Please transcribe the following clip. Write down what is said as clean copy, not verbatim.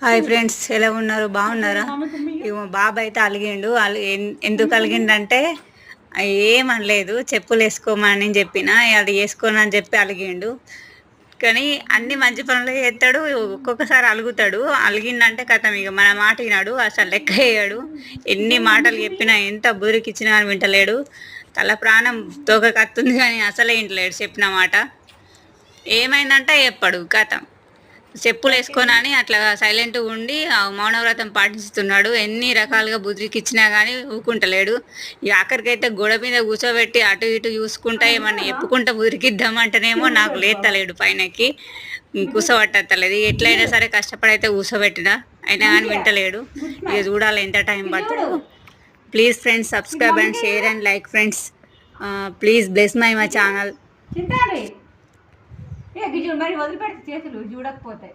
Hi friends, ఎలా ఉన్నారు? బాగున్నారా? ఇగో బాబు అయితే అలిగిండు. ఎందుకు అలిగిండంటే ఏమనలేదు, చెప్పులు వేసుకోమని చెప్పిన, అది వేసుకోనని చెప్పి అలిగిండు. కానీ అన్ని మంచి పనులు చేస్తాడు, ఒక్కొక్కసారి అలుగుతాడు. అలిగిండంటే కథం, ఇక మన మాట వినాడు, అసలు లెక్క వేయడు. ఎన్ని మాటలు చెప్పినా, ఎంత బురికిచ్చినా కానీ వింటలేడు. తల ప్రాణం తోక కత్తుంది కానీ అసలే వింటలేడు చెప్పిన మాట. ఏమైందంటే చెప్పడు కథం. చెప్పులు వేసుకొనని అట్లా సైలెంట్గా ఉండి మౌనవ్రతం పాటిస్తున్నాడు. ఎన్ని రకాలుగా బుద్ధికిచ్చినా కానీ ఊకుంటలేడు. ఈ ఆఖరికైతే గోడ మీద కూర్చోబెట్టి అటు ఇటు చూసుకుంటా ఏమన్నా ఎప్పుకుంటా ఉరికిద్దామంటేనేమో నాకు లేతలేడు పైనకి, కూసబట్టలేదు. ఎట్లయినా సరే కష్టపడైతే కూర్చోబెట్టినా, అయినా కానీ వింటలేడు. ఇక చూడాలి ఎంత టైం పడుతుందో. Please friends, subscribe and share and like friends. Please bless my channel. మరి వదిలిపెడితే చేతులు చూడకపోతే